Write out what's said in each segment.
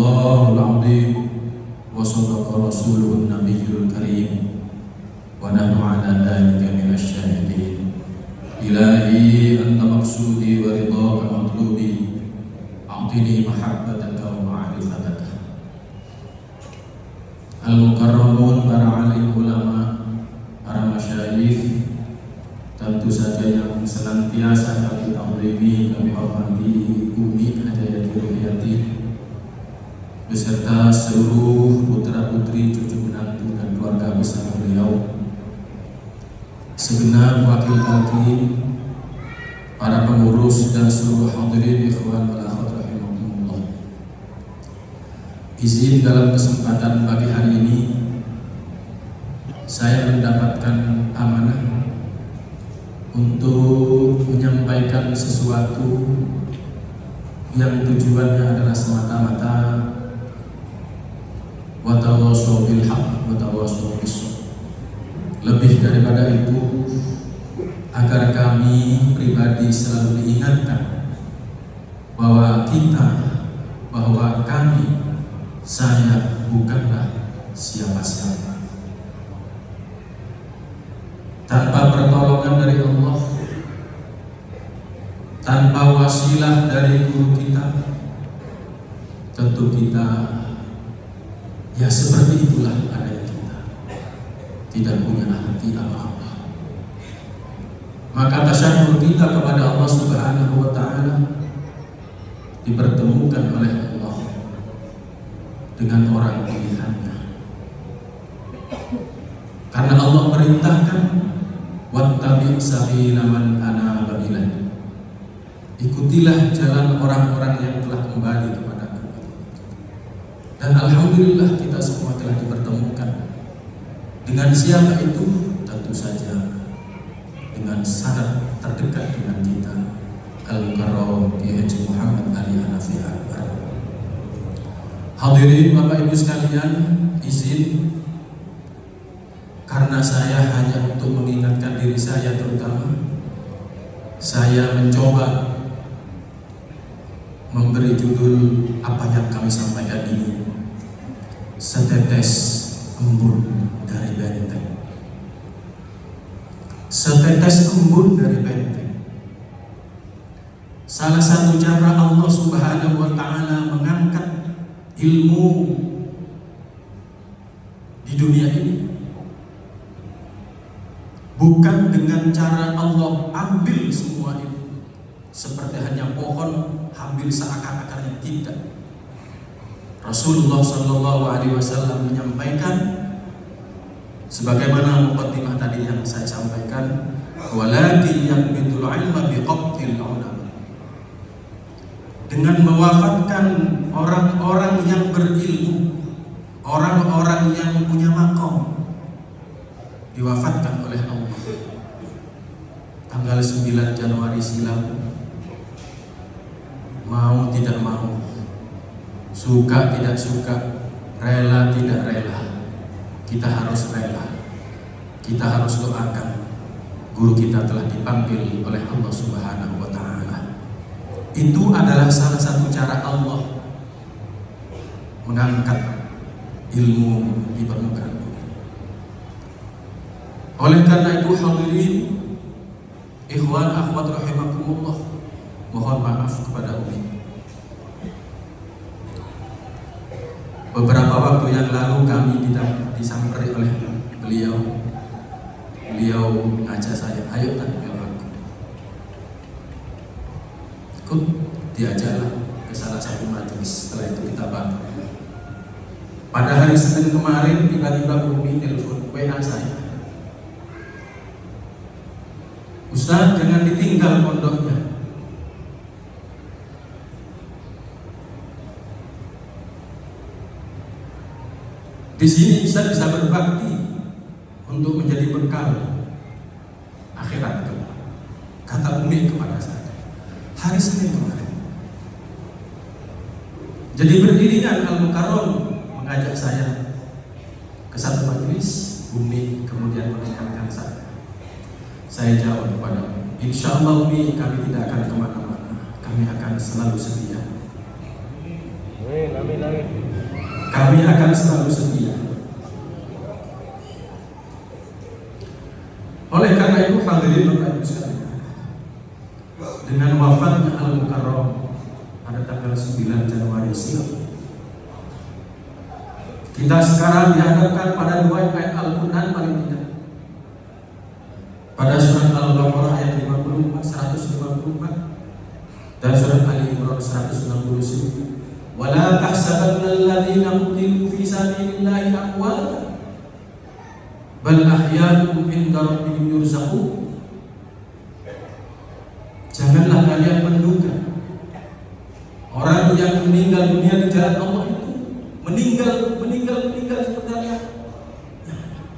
Sadaqallahul azim wa sadaqa rasuluhun nabiyyul karim wa nahnu ala dhalika minasy syahidin. Ilahi anta maqsudi wa ridhaka matlubi, a'tini mahabbataka wa ma'rifataka. Al-mukarramun, para alim ulama, para masyayikh, tentu saja yang senantiasa kami ta'zimi, kami hormati Umi Hidayati Ruhiyati beserta seluruh putra-putri, cucu menantu dan keluarga besar beliau, segenap wakil hakim, para pengurus dan seluruh hadirin ikhwan wal akhwat rahimakumullah. Izin dalam kesempatan pagi hari ini saya mendapatkan amanah untuk menyampaikan sesuatu yang tujuannya adalah semata-mata wa tawassaw bil haqq wa tawassaw bis sabr. Lebih daripada itu, agar kami pribadi selalu diingatkan bahwa kami, saya bukanlah siapa-siapa. Tanpa pertolongan dari Allah, tanpa wasilah dari guru kita, tentu kita ya seperti itulah adanya kita, tidak punya arti apa-apa. Maka tasyahkur kita kepada Allah Subhanahu wa ta'ala dipertemukan oleh Allah dengan orang pilihannya. Karena Allah perintahkan wattabi' sabila man anaba ilaihi, ikutilah jalan orang-orang yang telah kembali kepadaku. Dan alhamdulillah kita semua telah dipertemukan. Dengan siapa itu? Tentu saja dengan sanad terdekat dengan kita, Al-Mukarram Kiai Haji Muhammad Ali Hanafi Akbar. Hadirin Bapak Ibu sekalian, izin karena saya hanya untuk mengingatkan diri saya, terutama saya mencoba memberi judul apa yang kami sampaikan ini, setetes embun dari benteng. Setetes embun dari benteng. Salah satu cara Allah Subhanahu wa ta'ala mengangkat ilmu di dunia ini bukan dengan cara Allah ambil semua itu seperti hanya pohon ambil seakar-akarnya, tidak. Rasulullah Shallallahu Alaihi Wasallam menyampaikan sebagaimana muqaddimah tadi yang saya sampaikan, walakin yanbitul ilma biqabdil ulama, dengan mewafatkan orang-orang yang berilmu, orang-orang yang punya maqam, diwafatkan oleh Allah. Tanggal 9 Januari silam, mau tidak mau, suka tidak suka, rela tidak rela, kita harus rela, kita harus doakan. Guru kita telah dipanggil oleh Allah Subhanahu wa ta'ala. Itu adalah salah satu cara Allah mengangkat ilmu di permukaan bumi. Oleh karena itu hadirin ikhwan akhwat rahimakumullah, mohon maaf kepada Umi. Beberapa waktu yang lalu kami disamperi oleh beliau. Beliau ngajak saya, ayo tampil aku. Ikut, diajaklah ke salah satu majelis. Setelah itu kita bantu. Pada hari Senin kemarin tiba-tiba Umi telepon WA saya, Ustaz, jangan ditinggal pondoknya. Di sini Ustaz bisa berbakti untuk menjadi bekal akhirat kelak, kata Umi kepada saya hari Senin kemarin. Jadi beriringan Al-Mukarram mengajak saya ke satu majelis, Umi kemudian mengingatkan saya. Saya jawab kepada Umi, insya Allah Umi, kami tidak akan kemana-mana, kami akan selalu setia. Kami akan selalu setia. Oleh karena itu hadirin Bapak Ibu sekalian, dengan wafatnya Al-Mukarram pada tanggal 9 Januari silam, kita sekarang dihadapkan pada dua ayat Al-Quran paling tidak. Pada surat Al-Baqarah ayat 154 dan surat Ali Imran 169. Wala tahsabanna alladziina qutilu fi sabilillahi amwaatan bal ahya'un 'inda rabbihim yurzaqun. Janganlah kalian menduga orang yang meninggal dunia di jalan Allah itu meninggal seperti kalian.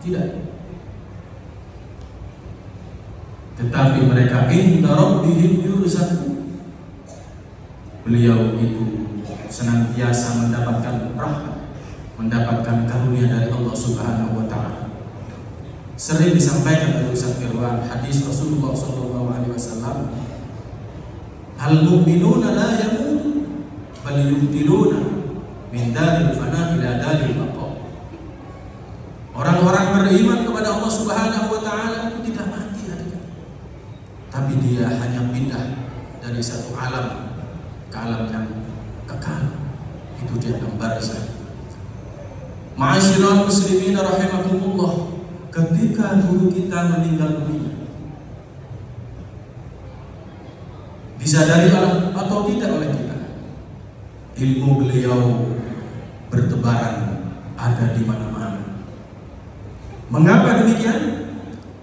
Tidak. Tetapi mereka 'inda rabbihim yurzaqun. Beliau itu senantiasa mendapatkan rahmat, mendapatkan karunia dari Allah Subhanahu wa taala. Sering disampaikan oleh Ustaz Irwan hadis Rasulullah sallallahu alaihi wasallam, al-mu'minuna la yamutu bal yubtiluna min daril fana ila daril baqa. Orang-orang beriman kepada Allah Subhanahu wa taala itu tidak mati hakikatnya, tapi dia hanya pindah dari satu alam ke alam yang kekal. Itu dia barzakh. Ma'asyiral muslimin rahimakumullah, ketika guru kita meninggal dunia, disadari atau tidak oleh kita, ilmu beliau bertebaran ada di mana-mana. Mengapa demikian?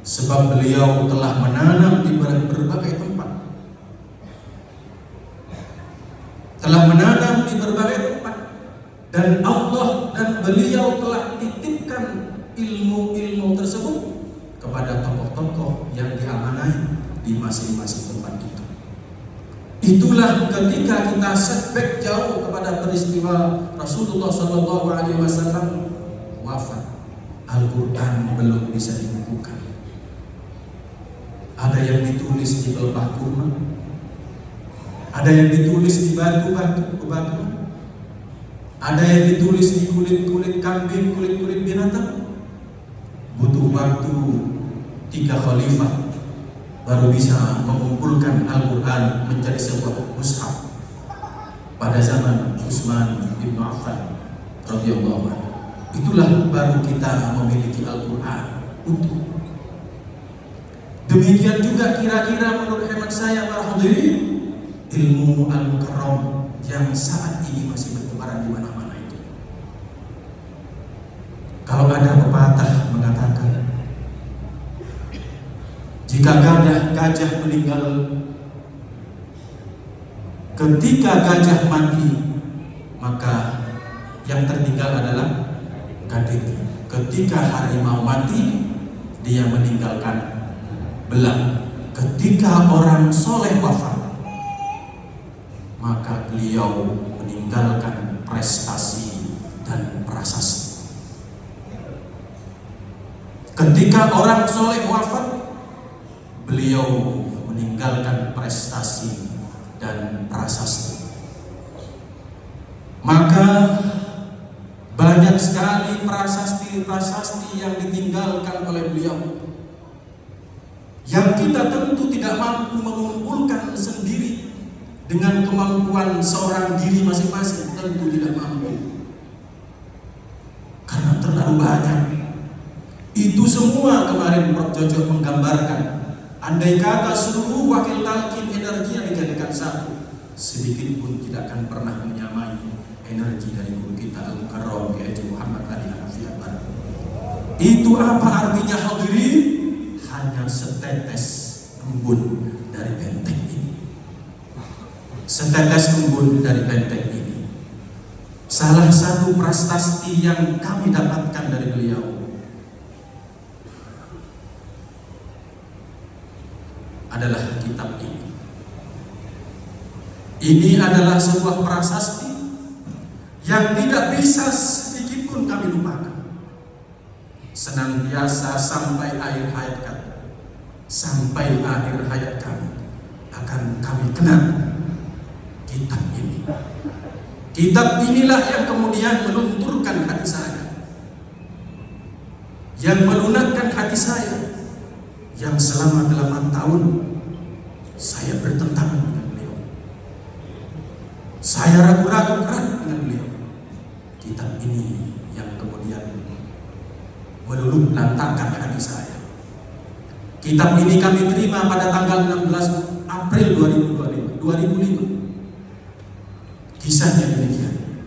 Sebab beliau telah menanam di berbagai tempat. Dan Allah dan beliau telah titipkan ilmu-ilmu tersebut kepada tokoh-tokoh yang diamanai di masing-masing tempat itu. Itulah ketika kita setback jauh kepada peristiwa Rasulullah SAW wafat, Al-Quran belum bisa dibukukan. Ada yang ditulis di pelepah kurma, ada yang ditulis di batu-batu, ada yang ditulis di kulit-kulit kambing, kulit-kulit binatang. Butuh waktu 3 khalifah baru bisa mengumpulkan Al-Quran menjadi sebuah mushaf pada zaman Utsman bin Affan radhiyallahu anhu. Itulah baru kita memiliki Al-Quran utuh. Demikian juga kira-kira menurut hemat saya para hadirin, ilmu Al-Mukarram yang saat ini masih bertebaran di mana-mana itu. Kalau ada pepatah mengatakan, jika gajah meninggal, ketika gajah mati, maka yang tertinggal adalah gading. Ketika harimau mati, dia meninggalkan belang. Ketika orang soleh wafat, maka beliau meninggalkan prestasi dan prasasti. Ketika orang soleh wafat, beliau meninggalkan prestasi dan prasasti. Maka banyak sekali prasasti-prasasti yang ditinggalkan oleh beliau, yang kita tentu tidak mampu mengumpulkan sendiri dengan kemampuan seorang diri masing-masing, tentu tidak mampu karena terlalu banyak. Itu semua kemarin Prof. Jojo menggambarkan. Andai kata seluruh wakil talqin energi yang dijadikan satu, sedikit pun tidak akan pernah menyamai energi dari guru kita Al-Mukarram Kiai Muhammad Ali Hanafi Akbar. Itu apa artinya hadirin? Hanya setetes embun dari benteng ini. Setetes embun dari benteng ini. Salah satu prasasti yang kami dapatkan dari beliau adalah kitab ini. Ini adalah sebuah prasasti yang tidak bisa sedikit pun kami lupakan. Senantiasa sampai akhir hayat kami, sampai akhir hayat kami akan kami kenang kitab ini. Kitab inilah yang kemudian melunturkan hati saya, yang melunakkan hati saya, yang selama 8 tahun saya bertentangan dengan beliau. Saya ragu-ragu keras dengan beliau. Kitab ini yang kemudian meluluh lantakkan hati saya. Kitab ini kami terima pada tanggal 16 April 2005. Kisahnya demikian.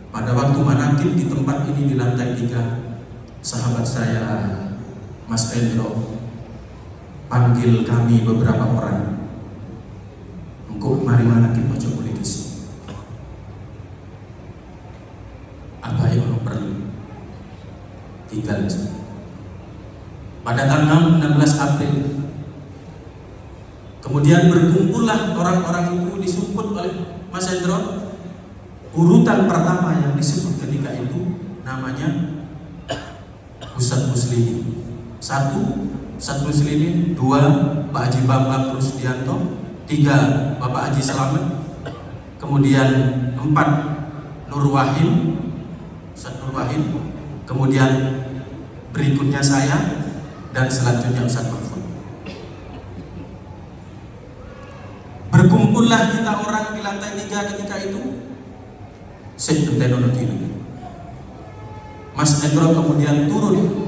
Pada waktu manakib di tempat ini di lantai 3, sahabat saya Mas Endro panggil kami beberapa orang, engkau mari manakib ojo politis. Apa yang perlu? Tinggal pada tanggal 16 April. Kemudian berkumpullah orang-orang itu disumput oleh Mas Endro. Urutan pertama yang disebut ketika itu namanya Ustadz Muslimin. 1 Ustadz Muslimin, 2 Pak Haji Bambang Rusdianto, 3 Bapak Haji Selamet, kemudian 4 Nur Wahim, Ustadz Nur Wahim, kemudian berikutnya saya, dan selanjutnya Ustadz Mahfud. Berkumpullah kita orang di lantai 3 ketika itu. Mas Endro kemudian turun.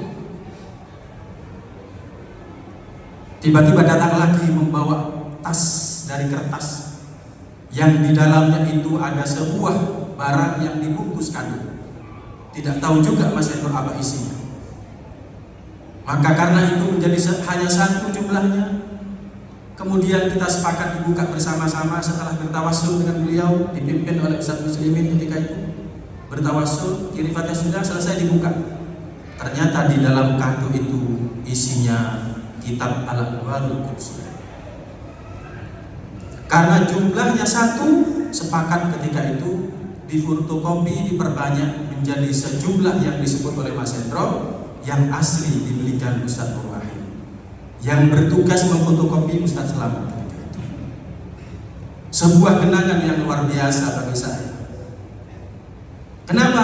Tiba-tiba datang lagi membawa tas dari kertas yang di dalamnya itu ada sebuah barang yang dibungkus kado. Tidak tahu juga Mas Endro apa isinya. Maka karena itu menjadi hanya 1 jumlahnya. Kemudian kita sepakat dibuka bersama-sama setelah bertawassul dengan beliau, dipimpin oleh Ustadz Muslimin ketika itu. Bertawassul, kirim Fatihah sudah selesai, dibuka. Ternyata di dalam kado itu isinya kitab Al-Anwarul Qudsiyah. Karena jumlahnya 1, sepakat ketika itu difotokopi, diperbanyak menjadi sejumlah yang disebut oleh Mas Endro, yang asli dibelikan Ustadz Nur Wahid, yang bertugas memfotokopi Ustadz Selamat ketika itu. Sebuah kenangan yang luar biasa bagi saya. Kenapa?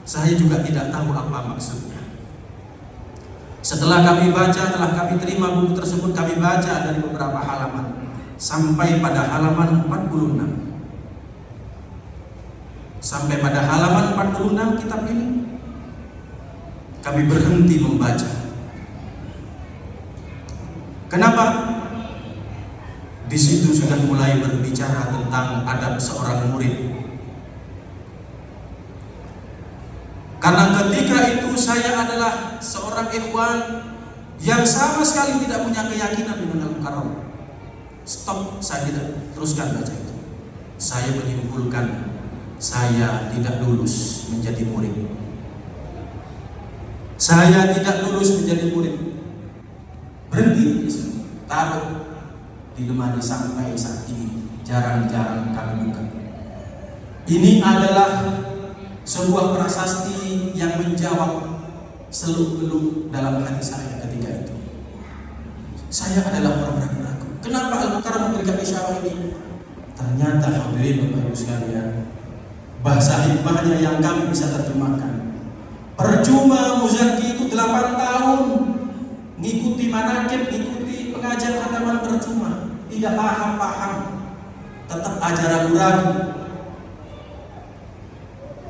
Saya juga tidak tahu apa maksudnya. Setelah kami baca, telah kami terima buku tersebut, kami baca dari beberapa halaman sampai pada halaman 46. Sampai pada halaman 46 kitab ini kami berhenti membaca. Kenapa? Di situ sudah mulai berbicara tentang adab seorang murid. Karena ketika itu saya adalah seorang ikhwan yang sama sekali tidak punya keyakinan dengan Al-Mukarram. Stop, saya tidak teruskan baca itu. Saya menyimpulkan saya tidak lulus menjadi murid. Saya tidak lulus menjadi murid. Berhenti, taruh di lemari sampai saat ini jarang-jarang kami buka. Ini adalah sebuah prasasti yang menjawab seluk-beluk dalam hati saya ketika itu. Saya adalah orang ragu-ragu. Kenapa Al-Mukarram memberikan isyarat ini? Ternyata hadirin Bapak Ibu sekalian, bahasa hikmahnya yang kami bisa terjemahkan. Percuma Muzaki itu 8 tahun ngikuti manakib, ngikuti pengajian khataman, percuma, tidak paham-paham, tetap aja ragu-ragu.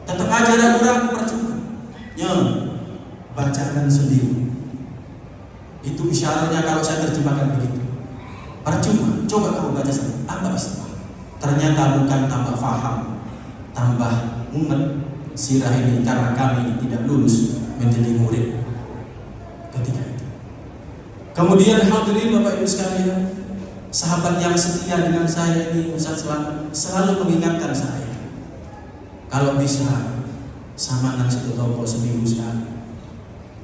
Tetap aja ragu-ragu, percuma. Ya, bacaan sendiri. Itu isyaratnya kalau saya terjemahkan begitu. Percuma, coba kamu baca sendiri. Apa istilah? Ternyata bukan tambah faham, tambah mumet sirah ini karena kami tidak lulus menjadi murid ketika itu. Kemudian hadirin Bapak Ibu sekalian, sahabat yang setia dengan saya ini Ustadz Selamat selalu mengingatkan saya, kalau bisa sama nasi toko seminggu sekali.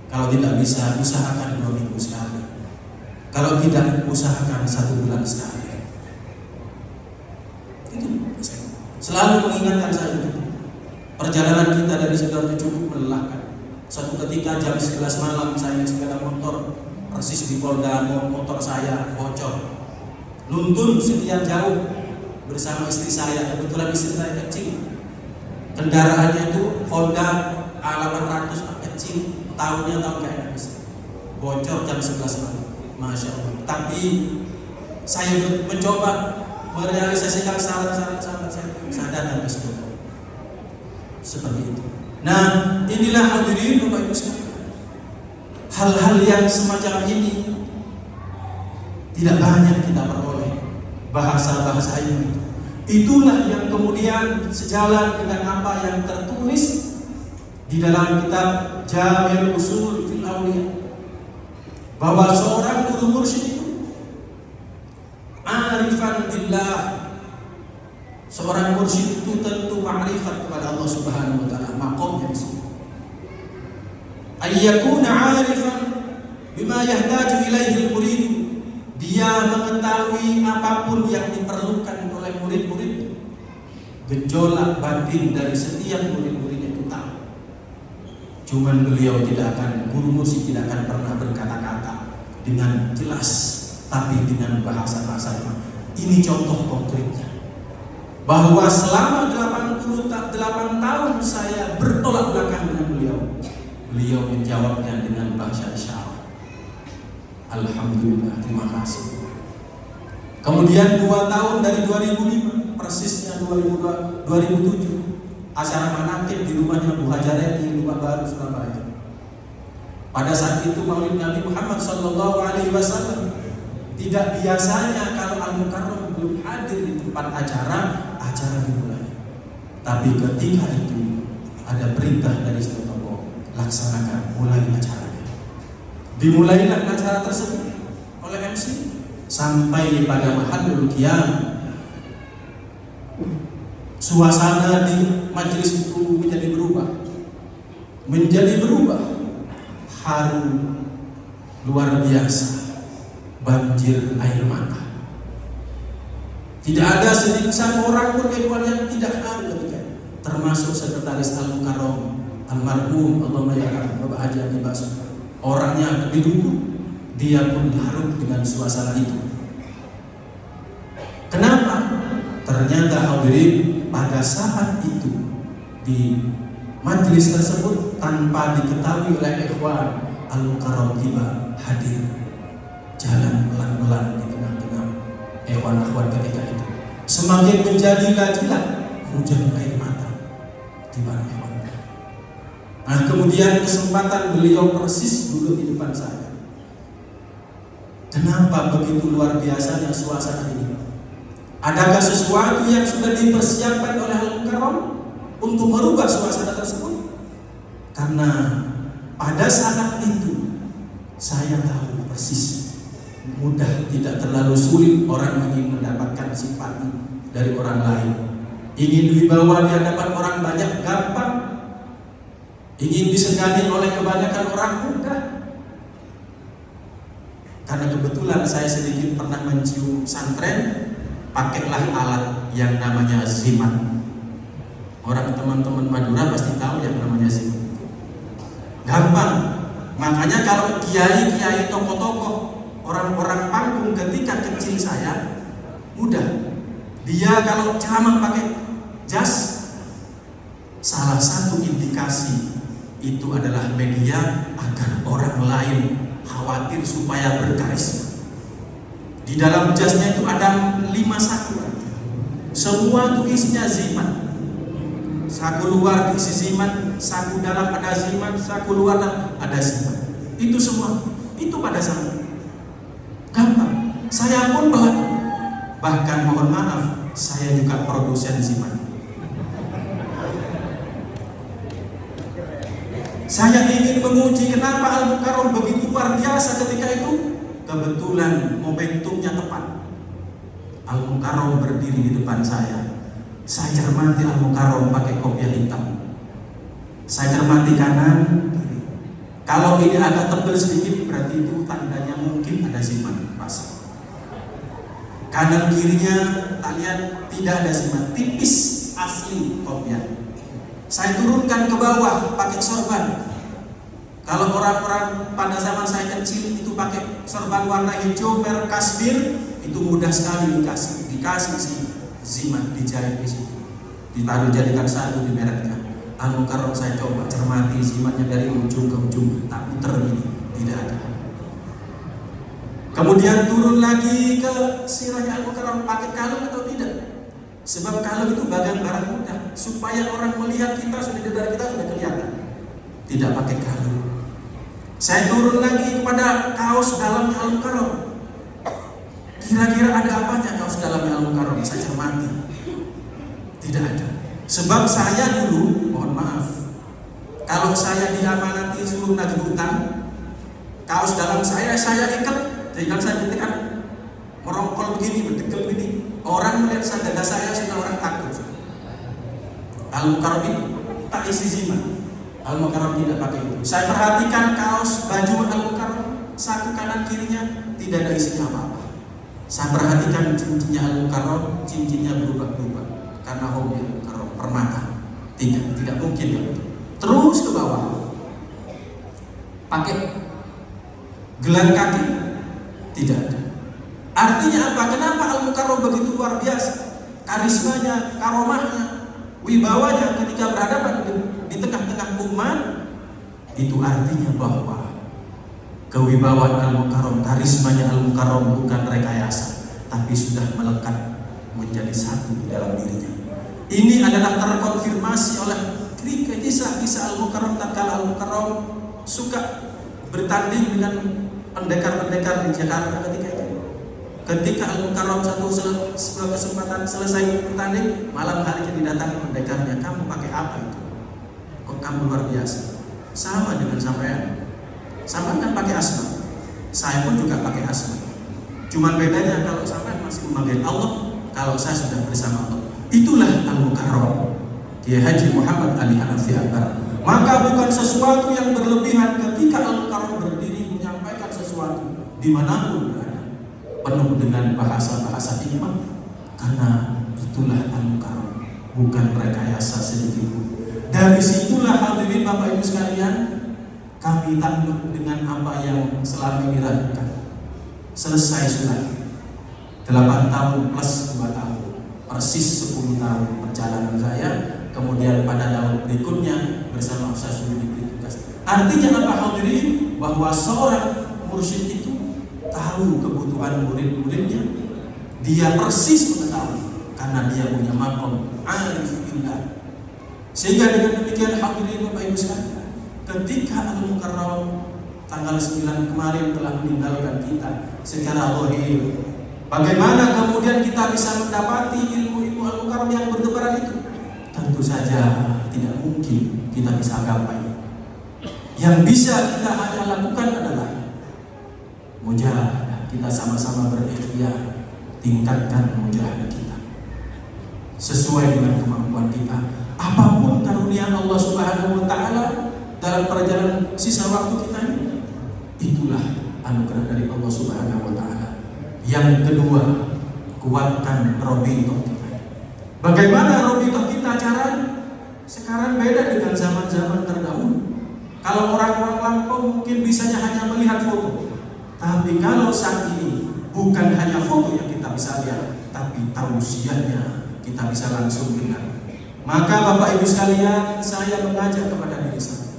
Kalau tidak bisa, usahakan 2 minggu sekali. Kalau tidak, usahakan 1 bulan sekali. Itu selalu mengingatkan saya begitu. Perjalanan kita dari Sidoarjo cukup melelahkan. Suatu ketika jam 11 malam saya naik sepeda motor, persis di Polda motor saya bocor. Nuntun sekian jauh bersama istri saya. Kebetulan istri saya kecil, kendaraannya itu Honda A800 kecil, tahunnya tahun kayak habis, bocor jam 11 malam, Masya Allah. Tapi saya mencoba merealisasikan saran-saran sahabat saya datang ke situ. Seperti itu. Nah, inilah hadirin Bapak Ibu sekalian, hal-hal yang semacam ini tidak banyak kita peroleh. Bahasa-bahasa ini, itulah yang kemudian sejalan dengan apa yang tertulis di dalam kitab Jami' Usul fil Awliya, bahwa seorang guru mursyid itu arifan billah. Seorang mursyid itu tentu ma'rifat kepada Allah Subhanahu wa taala, maqamnya di situ. Ayyakuna 'arifan bima yahtaju ilaihi al-murid. Dia mengetahui apapun yang diperlukan oleh murid-murid. Gejolak batin dari setiap murid-muridnya itu tahu. Cuman beliau tidak akan, guru mursyid tidak akan pernah berkata-kata dengan jelas, tapi dengan bahasa-bahasa. Ini contoh konkretnya, bahwa selama 88 tahun saya bertolak belakang dengan beliau, beliau menjawabnya dengan bahasa isyarat. Alhamdulillah, terima kasih. Kemudian 2 tahun dari 2005, persisnya 2007, acara manaqib di rumahnya Bu Hajareti di Lubak Baru, Surabaya. Pada saat itu Maulid Nabi Muhammad SAW. Tidak biasanya kalau Al-Mukarram belum hadir di tempat acara dimulai. Tapi ketika itu ada perintah dari Stotopo, laksanakan, mulai acaranya. Dimulailah acara tersebut oleh MC sampai pada mahallul qiyam. Suasana di majelis itu menjadi berubah, haru luar biasa, banjir air mata. Tidak ada sedikit orang pun yang tidak haru ketika, termasuk sekretaris Al-Mukarram almarhum Allahumma yarham Bapak Haji Adi Basu. Orangnya didukung, dia pun larut dengan suasana itu. Kenapa? Ternyata hadirin, pada saat itu di majelis tersebut tanpa diketahui oleh ikhwan, Al-Mukarram tiba hadir, jalan pelan-pelan di tengah-tengah ikhwan-ikhwan ketika itu. Semakin menjadi lajilah hujan air mata di mana ikhwan. Nah, kemudian kesempatan beliau persis duduk di depan saya. Kenapa begitu luar biasanya suasana ini? Adakah sesuatu yang sudah dipersiapkan oleh Al-Mukarram untuk merubah suasana tersebut? Karena pada saat itu saya tahu persis, mudah, tidak terlalu sulit orang ingin mendapatkan simpati dari orang lain. Ingin dibawa di hadapan orang banyak gampang. Ingin disegani oleh kebanyakan orang mudah. Karena kebetulan saya sedikit pernah mencium santren, pakailah alat yang namanya zimat. Orang teman-teman Madura pasti tahu yang namanya zimat. Gampang. Makanya kalau kiai-kiai, tokoh-tokoh, orang-orang panggung ketika kecil saya mudah. Dia kalau ceramah pakai jas, salah satu indikasi itu adalah media agar orang lain khawatir supaya berkarisma. Di dalam jasnya itu ada 5 saku, semua itu isinya zimat. Saku luar diisi zimat, saku dalam ada zimat, saku luar ada zimat. Itu semua, itu pada saat gampang. Saya pun pelaku, bahkan mohon maaf, saya juga produsen zimat. Saya ingin menguji kenapa Al-Mukarram begitu luar biasa ketika itu. Kebetulan momentumnya tepat. Al-Mukarram berdiri di depan saya. Saya cermati Al-Mukarram pakai kopiah hitam. Saya cermati kanan. Kalau ini agak tebal sedikit, berarti itu tandanya mungkin ada zimat pas. Kanan kirinya tak lihat, tidak ada zimat, tipis asli kopiah. Saya turunkan ke bawah pakai sorban. Kalau orang-orang pada zaman saya kecil itu pakai sorban warna hijau merek Kasbir, itu mudah sekali dikasih zimat dijahit di situ, ditaruh jadikan satu di mereknya. Al-Mukarram saya coba cermati zimatnya dari ujung ke ujung, tak puter ini, tidak ada. Kemudian turun lagi ke sirahnya Al-Mukarram, pakai kalung atau tidak? Sebab kalung itu bagian barang mudah, supaya orang melihat kita sudah di depan kita sudah kelihatan. Tidak pakai kalung. Saya turun lagi kepada kaos dalamnya Al-Mukarram. Kira-kira ada apanya kaos dalamnya Al-Mukarram? Saya cermati. Tidak ada. Sebab saya dulu, mohon maaf, kalau saya diamanati suruh nagih hutang, kaos dalam saya ikat, jadi kan saya ketika merongkol begini, berdekel begini, orang melihat dada saya sudah orang takut. Al-Mukarram itu tak isi zimat. Al-Mukarram tidak pakai itu. Saya perhatikan kaos baju Al-Mukarram, saku kanan kirinya tidak ada isinya apa-apa. Saya perhatikan cincinnya Al-Mukarram, cincinnya berubah-ubah karena hobi Al-Mukarram, permata. Tidak mungkin ya. Terus ke bawah. Pakai gelang kaki tidak ada. Artinya apa? Kenapa Al-Mukarram begitu luar biasa? Karismanya, karomahnya, wibawanya ketika berhadapan di tengah-tengah umat, itu artinya bahwa kewibawaan Al-Mukarram, karismanya Al-Mukarram bukan rekayasa, tapi sudah melekat menjadi satu di dalam dirinya. Ini adalah terkonfirmasi oleh kisah-kisah Al-Mukarram tatkala Al-Mukarram suka bertanding dengan pendekar-pendekar di Jakarta ketika itu. Ketika Al-Mukarram sebuah kesempatan selesai bertanding, malam harinya didatangi pendekarnya, kamu pakai apa itu? Kok kamu luar biasa? Sama dengan sampean. Sampean kan pakai asma. Saya pun juga pakai asma. Cuman bedanya kalau sampean masih memanggil Allah, kalau saya sudah bersama Allah. Itulah Al-Mukarram. Kiai Haji Muhammad Ali Hanafi Akbar. Maka bukan sesuatu yang berlebihan ketika Al-Mukarram berdiri menyampaikan sesuatu dimanapun berada, penuh dengan bahasa-bahasa hikmah, karena itulah Al-Mukarram, bukan rekayasa sedikit pun. Dari situlah hadirin Bapak Ibu sekalian, kami takluk dengan apa yang selama ini lakukan. Selesai sudah 8 tahun plus 2 tahun, persis 10 tahun perjalanan saya. Kemudian pada tahun berikutnya bersama Ustaz Sudi diberi tugas. Artinya apa hadirin? Bahwa seorang mursyid itu tahu kebutuhan murid-muridnya. Dia persis mengetahui karena dia punya maqam arif billah. Sehingga dengan demikian hadirin Bapak Ibu sekalian, ketika Al-Mukarram tanggal 9 kemarin telah meninggalkan kita secara zahir, bagaimana kemudian kita bisa mendapati ilmu-ilmu Al-Mukarram yang bertebaran itu? Tentu saja tidak mungkin kita bisa gapai. Yang bisa kita hanya lakukan adalah mujahadah. Kita sama-sama berikhtiar, tingkatkan mujahadah kita sesuai dengan kemampuan kita. Apapun karunia Allah Subhanahu wa Ta'ala dalam perjalanan sisa waktu kita ini, itulah anugerah dari Allah Subhanahu wa Ta'ala. Yang kedua, kuatkan robitoh kita. Bagaimana robitoh kita caranya? Sekarang beda dengan zaman-zaman terdahulu. Kalau orang-orang lampau mungkin bisanya hanya melihat foto. Tapi kalau saat ini bukan hanya foto yang kita bisa lihat, tapi tausiahnya kita bisa langsung dengar. Maka Bapak Ibu sekalian, saya mengajak kepada diri saya,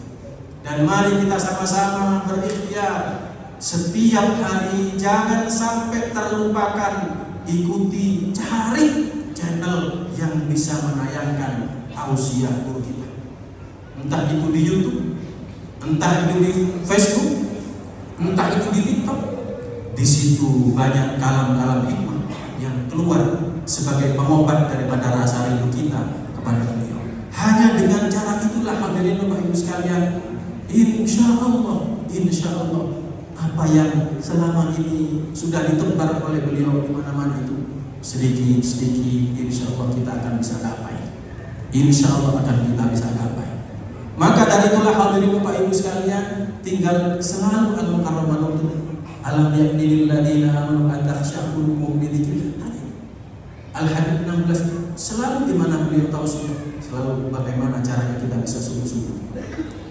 dan mari kita sama-sama berikhtiar setiap hari, jangan sampai terlupakan, ikuti, cari channel yang bisa menayangkan tausiah guru kita. Entah itu di YouTube, entah itu di Facebook, entah itu di TikTok. Di situ banyak kalam-kalam hikmah yang keluar sebagai pengobat daripada rasa rindu kita kepada beliau. Hanya dengan cara itulah hadirin Bapak Ibu sekalian, insya Allah apa yang selama ini sudah ditebar oleh beliau di mana-mana itu sedikit-sedikit insya Allah kita akan bisa gapai. Insya Allah akan kita bisa gapai. Maka dari itulah hadirin Bapak Ibu sekalian, tinggal selalu Al-Mukarram menuntut alam yakni lil ladina amanu an takhsha qulubuhum li dzikrillah. Al-Hadid 16 selalu di mana beliau tahu selalu bagaimana caranya kita bisa sungguh-sungguh.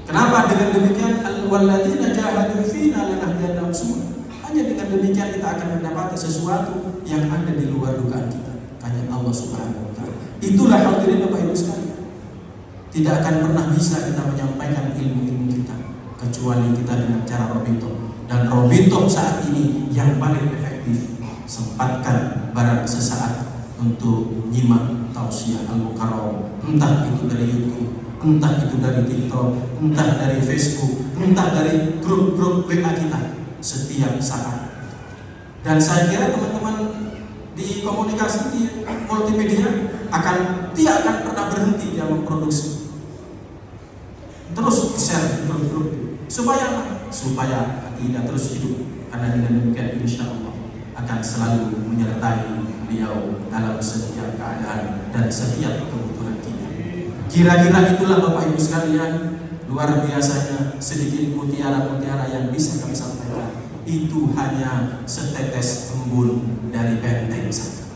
Kenapa? Dengan demikian al-walladzina jahadu fina lanahdiyannahum subul. Hanya dengan demikian kita akan mendapati sesuatu yang ada di luar dugaan kita. hanya Allah Subhanahu wa Ta'ala. Itulah hadirin Bapak Ibu sekalian. Tidak akan pernah bisa kita menyampaikan ilmu-ilmu kita kecuali kita dengan cara Robito. Dan Robito saat ini yang paling efektif, sempatkan barang sesaat untuk nyimak tausiah Al-Mukarram, entah itu dari YouTube, entah itu dari TikTok, entah dari Facebook, entah dari grup-grup WA kita setiap saat. Dan saya kira teman-teman di komunikasi di multimedia tidak akan pernah berhenti dia memproduksi, terus share di grup-grup supaya tidak terus hidup, karena dengan demikian insya Allah akan selalu menyertai beliau dalam setiap keadaan dan setiap kebutuhan kita. Kira-kira itulah Bapak Ibu sekalian, luar biasanya sedikit mutiara-mutiara yang bisa kami sampaikan. Itu hanya setetes embun dari benteng saja.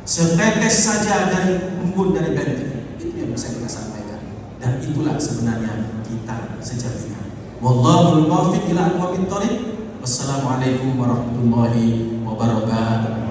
Setetes saja dari embun dari benteng. Itu yang bisa kita sampaikan. Dan itulah sebenarnya kita sejatinya. Wallahul muwaffiq ila aqwamit thoriq. Wassalamualaikum warahmatullahi wabarakatuh.